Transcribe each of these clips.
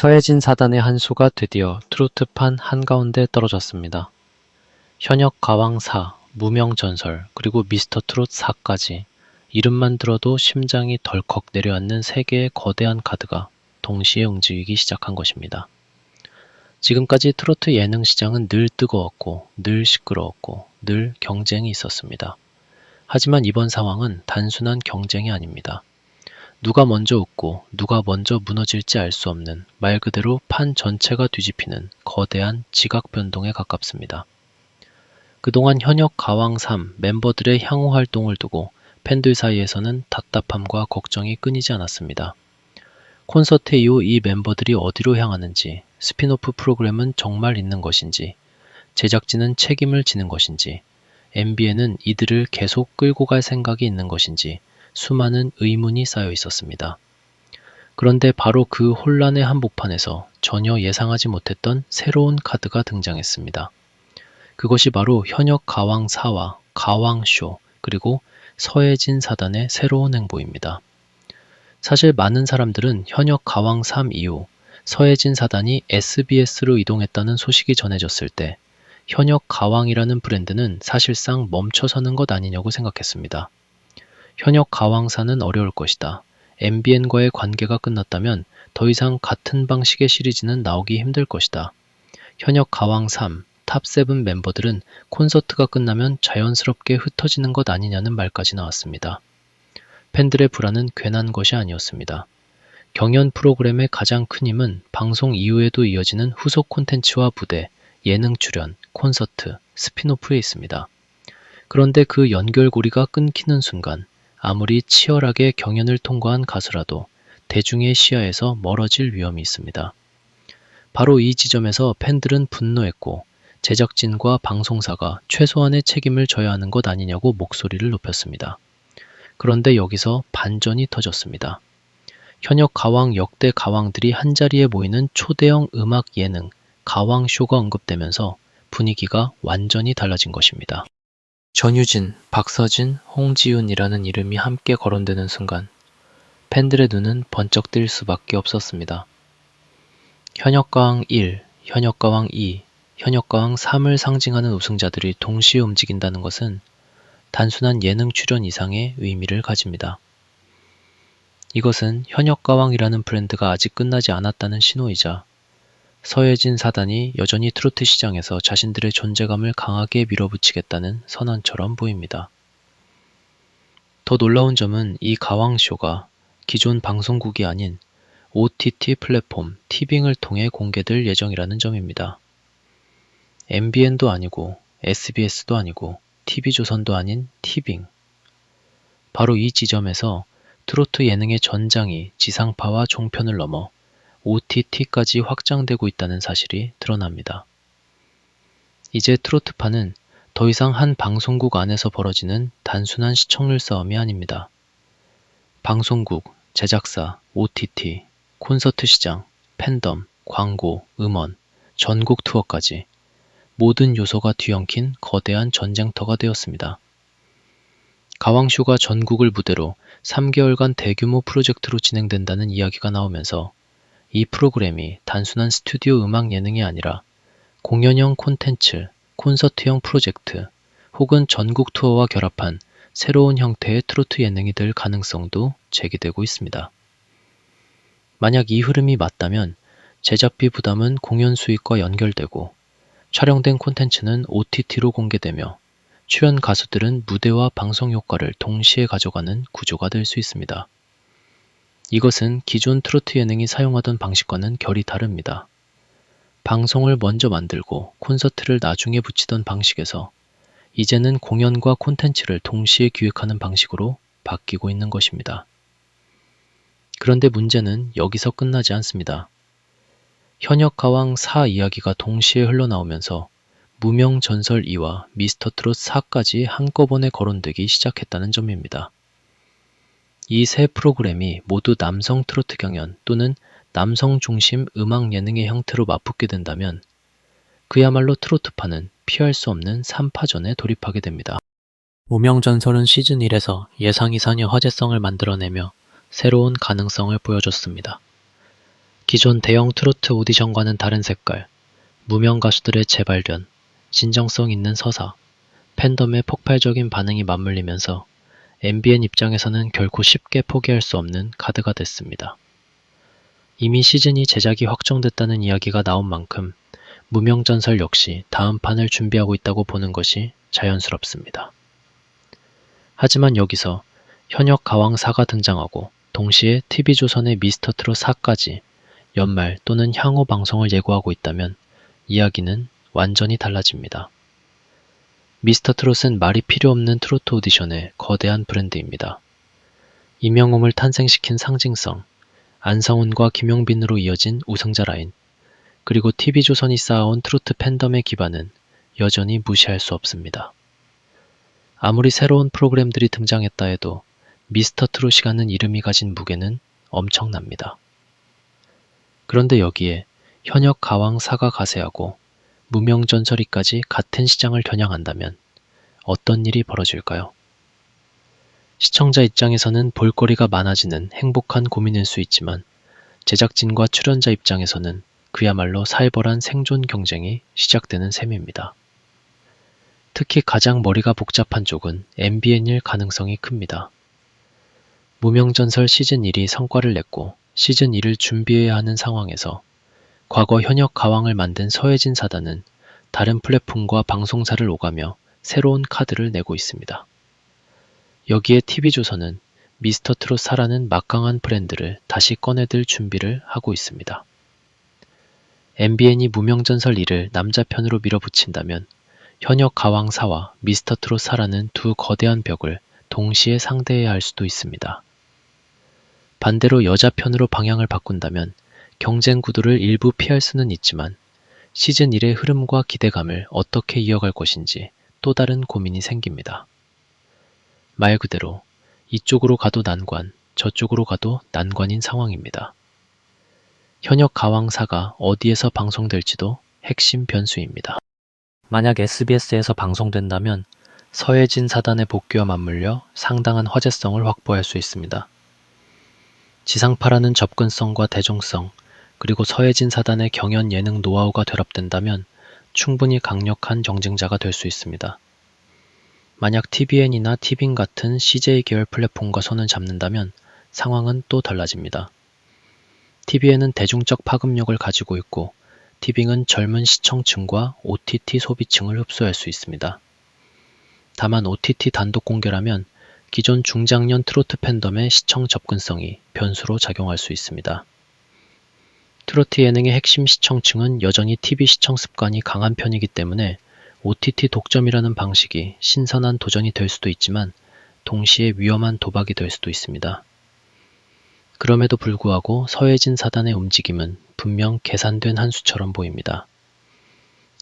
서해진 사단의 한 수가 드디어 트로트판 한가운데 떨어졌습니다. 현역 가왕 4, 무명 전설, 그리고 미스터 트롯 4까지 이름만 들어도 심장이 덜컥 내려앉는 세 개의 거대한 카드가 동시에 움직이기 시작한 것입니다. 지금까지 트로트 예능 시장은 늘 뜨거웠고, 늘 시끄러웠고, 늘 경쟁이 있었습니다. 하지만 이번 상황은 단순한 경쟁이 아닙니다. 누가 먼저 웃고 누가 먼저 무너질지 알 수 없는 말 그대로 판 전체가 뒤집히는 거대한 지각 변동에 가깝습니다. 그동안 현역 가왕 3 멤버들의 향후 활동을 두고 팬들 사이에서는 답답함과 걱정이 끊이지 않았습니다. 콘서트 이후 이 멤버들이 어디로 향하는지, 스피노프 프로그램은 정말 있는 것인지, 제작진은 책임을 지는 것인지, MBN은 이들을 계속 끌고 갈 생각이 있는 것인지 수많은 의문이 쌓여 있었습니다. 그런데 바로 그 혼란의 한복판에서 전혀 예상하지 못했던 새로운 카드가 등장했습니다. 그것이 바로 현역 가왕 4와 가왕쇼 그리고 서해진 사단의 새로운 행보입니다. 사실 많은 사람들은 현역 가왕 3 이후 서해진 사단이 SBS로 이동했다는 소식이 전해졌을 때 현역 가왕이라는 브랜드는 사실상 멈춰서는 것 아니냐고 생각했습니다. 현역 가왕사는 어려울 것이다. MBN과의 관계가 끝났다면 더 이상 같은 방식의 시리즈는 나오기 힘들 것이다. 현역 가왕 3, 탑7 멤버들은 콘서트가 끝나면 자연스럽게 흩어지는 것 아니냐는 말까지 나왔습니다. 팬들의 불안은 괜한 것이 아니었습니다. 경연 프로그램의 가장 큰 힘은 방송 이후에도 이어지는 후속 콘텐츠와 무대, 예능 출연, 콘서트, 스피노프에 있습니다. 그런데 그 연결고리가 끊기는 순간 아무리 치열하게 경연을 통과한 가수라도 대중의 시야에서 멀어질 위험이 있습니다. 바로 이 지점에서 팬들은 분노했고 제작진과 방송사가 최소한의 책임을 져야 하는 것 아니냐고 목소리를 높였습니다. 그런데 여기서 반전이 터졌습니다. 현역 가왕 역대 가왕들이 한자리에 모이는 초대형 음악 예능 가왕쇼가 언급되면서 분위기가 완전히 달라진 것입니다. 전유진, 박서진, 홍지윤이라는 이름이 함께 거론되는 순간 팬들의 눈은 번쩍 뜰 수밖에 없었습니다. 현역가왕 1, 현역가왕 2, 현역가왕 3을 상징하는 우승자들이 동시에 움직인다는 것은 단순한 예능 출연 이상의 의미를 가집니다. 이것은 현역가왕이라는 브랜드가 아직 끝나지 않았다는 신호이자 서해진 사단이 여전히 트로트 시장에서 자신들의 존재감을 강하게 밀어붙이겠다는 선언처럼 보입니다. 더 놀라운 점은 이 가왕쇼가 기존 방송국이 아닌 OTT 플랫폼 티빙을 통해 공개될 예정이라는 점입니다. MBN도 아니고 SBS도 아니고 TV조선도 아닌 티빙. 바로 이 지점에서 트로트 예능의 전장이 지상파와 종편을 넘어 OTT까지 확장되고 있다는 사실이 드러납니다. 이제 트로트파는 더 이상 한 방송국 안에서 벌어지는 단순한 시청률 싸움이 아닙니다. 방송국, 제작사, OTT, 콘서트 시장, 팬덤, 광고, 음원, 전국 투어까지 모든 요소가 뒤엉킨 거대한 전쟁터가 되었습니다. 가왕쇼가 전국을 무대로 3개월간 대규모 프로젝트로 진행된다는 이야기가 나오면서 이 프로그램이 단순한 스튜디오 음악 예능이 아니라 공연형 콘텐츠, 콘서트형 프로젝트 혹은 전국 투어와 결합한 새로운 형태의 트로트 예능이 될 가능성도 제기되고 있습니다. 만약 이 흐름이 맞다면 제작비 부담은 공연 수익과 연결되고 촬영된 콘텐츠는 OTT로 공개되며 출연 가수들은 무대와 방송 효과를 동시에 가져가는 구조가 될 수 있습니다. 이것은 기존 트로트 예능이 사용하던 방식과는 결이 다릅니다. 방송을 먼저 만들고 콘서트를 나중에 붙이던 방식에서 이제는 공연과 콘텐츠를 동시에 기획하는 방식으로 바뀌고 있는 것입니다. 그런데 문제는 여기서 끝나지 않습니다. 현역 가왕 4 이야기가 동시에 흘러나오면서 무명 전설 2와 미스터 트롯 4까지 한꺼번에 거론되기 시작했다는 점입니다. 이 세 프로그램이 모두 남성 트로트 경연 또는 남성 중심 음악 예능의 형태로 맞붙게 된다면 그야말로 트로트파는 피할 수 없는 3파전에 돌입하게 됩니다. 무명전설은 시즌 1에서 예상 이상의 화제성을 만들어내며 새로운 가능성을 보여줬습니다. 기존 대형 트로트 오디션과는 다른 색깔, 무명 가수들의 재발견, 진정성 있는 서사, 팬덤의 폭발적인 반응이 맞물리면서 MBN 입장에서는 결코 쉽게 포기할 수 없는 카드가 됐습니다. 이미 시즌2 제작이 확정됐다는 이야기가 나온 만큼 무명전설 역시 다음 판을 준비하고 있다고 보는 것이 자연스럽습니다. 하지만 여기서 현역 가왕 4가 등장하고 동시에 TV조선의 미스터트롯 4까지 연말 또는 향후 방송을 예고하고 있다면 이야기는 완전히 달라집니다. 미스터트롯은 말이 필요 없는 트로트 오디션의 거대한 브랜드입니다. 임영웅을 탄생시킨 상징성, 안성훈과 김용빈으로 이어진 우승자 라인, 그리고 TV조선이 쌓아온 트로트 팬덤의 기반은 여전히 무시할 수 없습니다. 아무리 새로운 프로그램들이 등장했다 해도 미스터트롯이라는 이름이 가진 무게는 엄청납니다. 그런데 여기에 현역 가왕 4가 가세하고 무명전설이까지 같은 시장을 겨냥한다면 어떤 일이 벌어질까요? 시청자 입장에서는 볼거리가 많아지는 행복한 고민일 수 있지만 제작진과 출연자 입장에서는 그야말로 살벌한 생존 경쟁이 시작되는 셈입니다. 특히 가장 머리가 복잡한 쪽은 MBN일 가능성이 큽니다. 무명전설 시즌1이 성과를 냈고 시즌2를 준비해야 하는 상황에서 과거 현역 가왕을 만든 서혜진 사단은 다른 플랫폼과 방송사를 오가며 새로운 카드를 내고 있습니다. 여기에 TV조선은 미스터트롯 4라는 막강한 브랜드를 다시 꺼내들 준비를 하고 있습니다. MBN이 무명전설 2를 남자편으로 밀어붙인다면 현역 가왕 4와 미스터트롯 4라는 두 거대한 벽을 동시에 상대해야 할 수도 있습니다. 반대로 여자편으로 방향을 바꾼다면 경쟁 구도를 일부 피할 수는 있지만 시즌1의 흐름과 기대감을 어떻게 이어갈 것인지 또 다른 고민이 생깁니다. 말 그대로 이쪽으로 가도 난관, 저쪽으로 가도 난관인 상황입니다. 현역 가왕사가 어디에서 방송될지도 핵심 변수입니다. 만약 SBS에서 방송된다면 서혜진 사단의 복귀와 맞물려 상당한 화제성을 확보할 수 있습니다. 지상파라는 접근성과 대중성, 그리고 서혜진 사단의 경연 예능 노하우가 결합된다면 충분히 강력한 경쟁자가 될 수 있습니다. 만약 TVN이나 TVN 같은 CJ 계열 플랫폼과 손을 잡는다면 상황은 또 달라집니다. TVN은 대중적 파급력을 가지고 있고 TVN은 젊은 시청층과 OTT 소비층을 흡수할 수 있습니다. 다만 OTT 단독 공개라면 기존 중장년 트로트 팬덤의 시청 접근성이 변수로 작용할 수 있습니다. 트로트 예능의 핵심 시청층은 여전히 TV 시청 습관이 강한 편이기 때문에 OTT 독점이라는 방식이 신선한 도전이 될 수도 있지만 동시에 위험한 도박이 될 수도 있습니다. 그럼에도 불구하고 서혜진 사단의 움직임은 분명 계산된 한 수처럼 보입니다.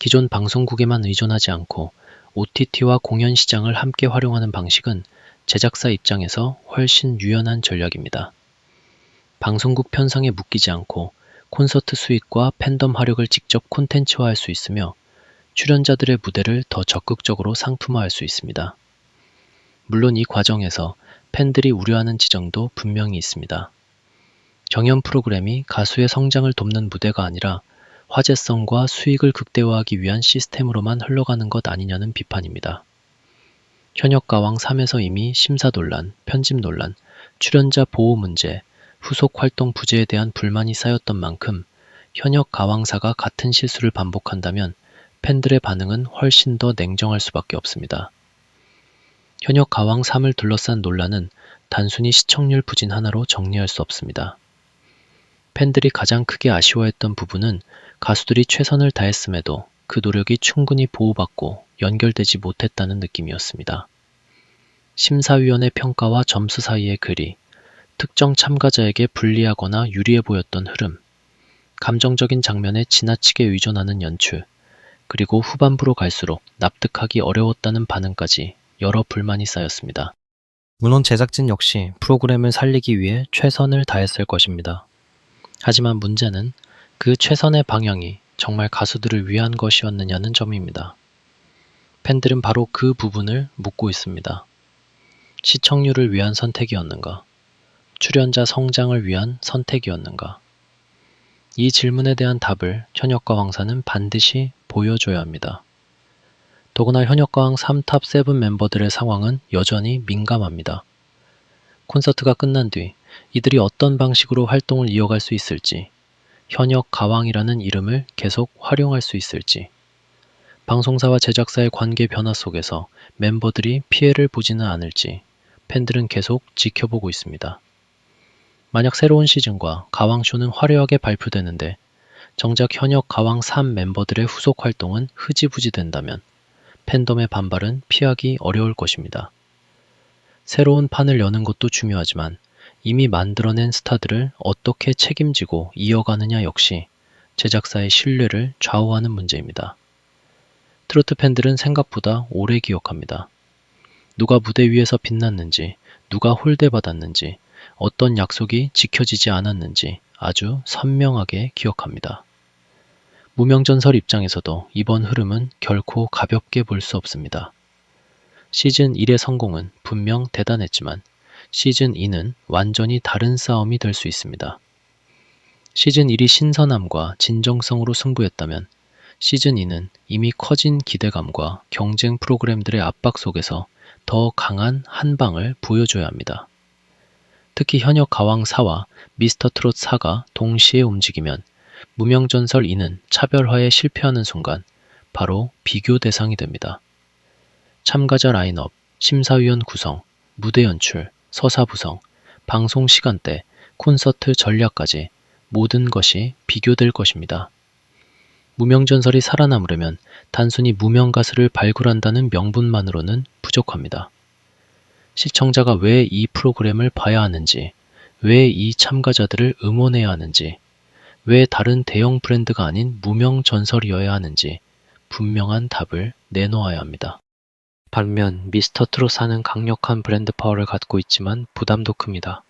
기존 방송국에만 의존하지 않고 OTT와 공연 시장을 함께 활용하는 방식은 제작사 입장에서 훨씬 유연한 전략입니다. 방송국 편성에 묶이지 않고 콘서트 수익과 팬덤 화력을 직접 콘텐츠화할 수 있으며 출연자들의 무대를 더 적극적으로 상품화할 수 있습니다. 물론 이 과정에서 팬들이 우려하는 지점도 분명히 있습니다. 경연 프로그램이 가수의 성장을 돕는 무대가 아니라 화제성과 수익을 극대화하기 위한 시스템으로만 흘러가는 것 아니냐는 비판입니다. 현역 가왕 3에서 이미 심사 논란, 편집 논란, 출연자 보호 문제, 후속 활동 부재에 대한 불만이 쌓였던 만큼 현역 가왕사가 같은 실수를 반복한다면 팬들의 반응은 훨씬 더 냉정할 수밖에 없습니다. 현역 가왕 3을 둘러싼 논란은 단순히 시청률 부진 하나로 정리할 수 없습니다. 팬들이 가장 크게 아쉬워했던 부분은 가수들이 최선을 다했음에도 그 노력이 충분히 보호받고 연결되지 못했다는 느낌이었습니다. 심사위원의 평가와 점수 사이의 거리, 특정 참가자에게 불리하거나 유리해 보였던 흐름, 감정적인 장면에 지나치게 의존하는 연출, 그리고 후반부로 갈수록 납득하기 어려웠다는 반응까지 여러 불만이 쌓였습니다. 물론 제작진 역시 프로그램을 살리기 위해 최선을 다했을 것입니다. 하지만 문제는 그 최선의 방향이 정말 가수들을 위한 것이었느냐는 점입니다. 팬들은 바로 그 부분을 묻고 있습니다. 시청률을 위한 선택이었는가? 출연자 성장을 위한 선택이었는가? 이 질문에 대한 답을 현역가왕사는 반드시 보여줘야 합니다. 더구나 현역가왕 3탑 7 멤버들의 상황은 여전히 민감합니다. 콘서트가 끝난 뒤 이들이 어떤 방식으로 활동을 이어갈 수 있을지, 현역 가왕이라는 이름을 계속 활용할 수 있을지, 방송사와 제작사의 관계 변화 속에서 멤버들이 피해를 보지는 않을지 팬들은 계속 지켜보고 있습니다. 만약 새로운 시즌과 가왕쇼는 화려하게 발표되는데 정작 현역 가왕 3 멤버들의 후속 활동은 흐지부지 된다면 팬덤의 반발은 피하기 어려울 것입니다. 새로운 판을 여는 것도 중요하지만 이미 만들어낸 스타들을 어떻게 책임지고 이어가느냐 역시 제작사의 신뢰를 좌우하는 문제입니다. 트로트 팬들은 생각보다 오래 기억합니다. 누가 무대 위에서 빛났는지, 누가 홀대받았는지, 어떤 약속이 지켜지지 않았는지 아주 선명하게 기억합니다. 무명전설 입장에서도 이번 흐름은 결코 가볍게 볼 수 없습니다. 시즌 1의 성공은 분명 대단했지만 시즌 2는 완전히 다른 싸움이 될 수 있습니다. 시즌 1이 신선함과 진정성으로 승부했다면 시즌 2는 이미 커진 기대감과 경쟁 프로그램들의 압박 속에서 더 강한 한방을 보여줘야 합니다. 특히 현역 가왕 4와 미스터 트롯 4가 동시에 움직이면 무명전설 2는 차별화에 실패하는 순간 바로 비교 대상이 됩니다. 참가자 라인업, 심사위원 구성, 무대 연출, 서사 구성, 방송 시간대, 콘서트 전략까지 모든 것이 비교될 것입니다. 무명전설이 살아남으려면 단순히 무명 가수를 발굴한다는 명분만으로는 부족합니다. 시청자가 왜 이 프로그램을 봐야 하는지, 왜 이 참가자들을 응원해야 하는지, 왜 다른 대형 브랜드가 아닌 무명전설이어야 하는지 분명한 답을 내놓아야 합니다. 반면 미스터 트롯 4는 강력한 브랜드 파워를 갖고 있지만 부담도 큽니다.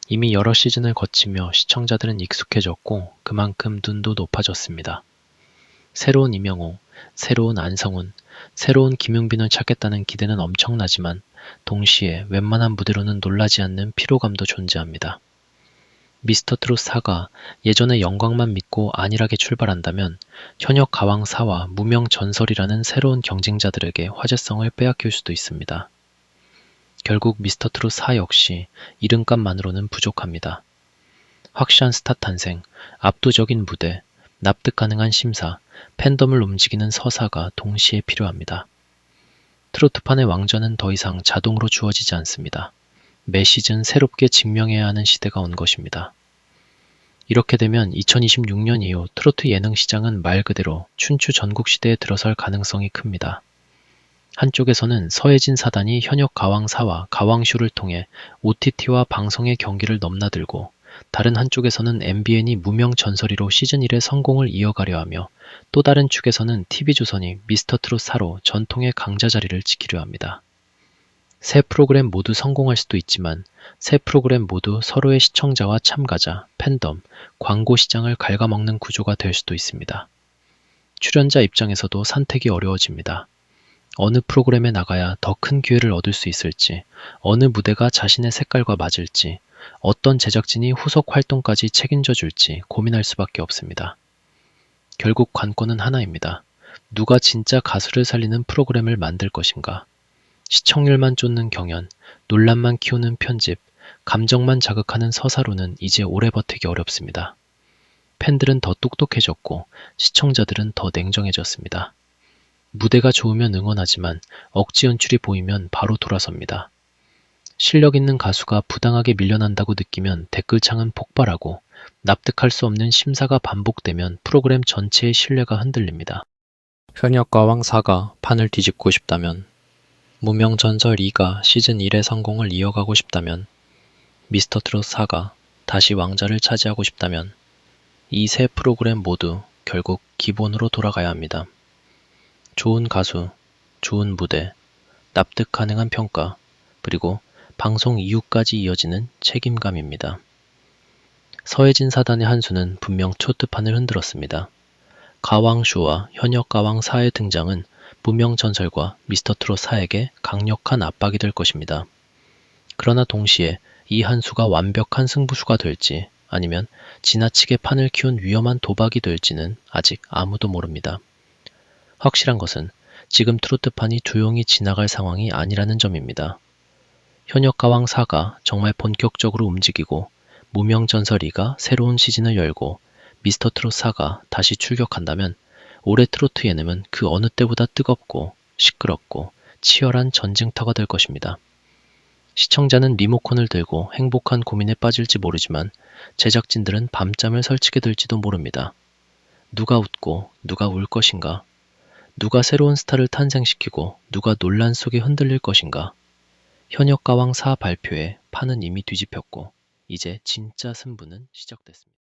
이미 여러 시즌을 거치며 시청자들은 익숙해졌고 그만큼 눈도 높아졌습니다. 새로운 이명호, 새로운 안성훈, 새로운 김용빈을 찾겠다는 기대는 엄청나지만 동시에 웬만한 무대로는 놀라지 않는 피로감도 존재합니다. 미스터 트롯 4가 예전의 영광만 믿고 안일하게 출발한다면 현역 가왕 4와 무명 전설이라는 새로운 경쟁자들에게 화제성을 빼앗길 수도 있습니다. 결국 미스터 트롯 4 역시 이름값만으로는 부족합니다. 확실한 스타 탄생, 압도적인 무대, 납득 가능한 심사, 팬덤을 움직이는 서사가 동시에 필요합니다. 트로트판의 왕좌는 더 이상 자동으로 주어지지 않습니다. 매 시즌 새롭게 증명해야 하는 시대가 온 것입니다. 이렇게 되면 2026년 이후 트로트 예능 시장은 말 그대로 춘추 전국시대에 들어설 가능성이 큽니다. 한쪽에서는 서혜진 사단이 현역 가왕사와 가왕쇼를 통해 OTT와 방송의 경기를 넘나들고 다른 한쪽에서는 MBN이 무명 전설이로 시즌 1의 성공을 이어가려 하며 또 다른 축에서는 TV조선이 미스터 트롯 4로 전통의 강자 자리를 지키려 합니다. 세 프로그램 모두 성공할 수도 있지만 세 프로그램 모두 서로의 시청자와 참가자, 팬덤, 광고 시장을 갉아먹는 구조가 될 수도 있습니다. 출연자 입장에서도 선택이 어려워집니다. 어느 프로그램에 나가야 더 큰 기회를 얻을 수 있을지, 어느 무대가 자신의 색깔과 맞을지, 어떤 제작진이 후속 활동까지 책임져 줄지 고민할 수밖에 없습니다. 결국 관건은 하나입니다. 누가 진짜 가수를 살리는 프로그램을 만들 것인가? 시청률만 쫓는 경연, 논란만 키우는 편집, 감정만 자극하는 서사로는 이제 오래 버티기 어렵습니다. 팬들은 더 똑똑해졌고 시청자들은 더 냉정해졌습니다. 무대가 좋으면 응원하지만 억지 연출이 보이면 바로 돌아섭니다. 실력 있는 가수가 부당하게 밀려난다고 느끼면 댓글창은 폭발하고 납득할 수 없는 심사가 반복되면 프로그램 전체의 신뢰가 흔들립니다. 현역 가왕 4가 판을 뒤집고 싶다면, 무명전설 2가 시즌 1의 성공을 이어가고 싶다면, 미스터 트롯 4가 다시 왕좌를 차지하고 싶다면 이 세 프로그램 모두 결국 기본으로 돌아가야 합니다. 좋은 가수, 좋은 무대, 납득 가능한 평가, 그리고 방송 이후까지 이어지는 책임감입니다. 서혜진 사단의 한 수는 분명 초트판을 흔들었습니다. 가왕쇼와 현역 가왕 4의 등장은 무명전설과 미스터 트롯 4에게 강력한 압박이 될 것입니다. 그러나 동시에 이 한 수가 완벽한 승부수가 될지 아니면 지나치게 판을 키운 위험한 도박이 될지는 아직 아무도 모릅니다. 확실한 것은 지금 트로트판이 조용히 지나갈 상황이 아니라는 점입니다. 현역가왕 4가 정말 본격적으로 움직이고 무명전설 2가 새로운 시즌을 열고 미스터 트롯 4가 다시 출격한다면 올해 트로트 예능은 그 어느 때보다 뜨겁고 시끄럽고 치열한 전쟁터가 될 것입니다. 시청자는 리모컨을 들고 행복한 고민에 빠질지 모르지만 제작진들은 밤잠을 설치게 될지도 모릅니다. 누가 웃고 누가 울 것인가? 누가 새로운 스타를 탄생시키고 누가 논란 속에 흔들릴 것인가? 현역가왕 4 발표에 판은 이미 뒤집혔고 이제 진짜 승부는 시작됐습니다.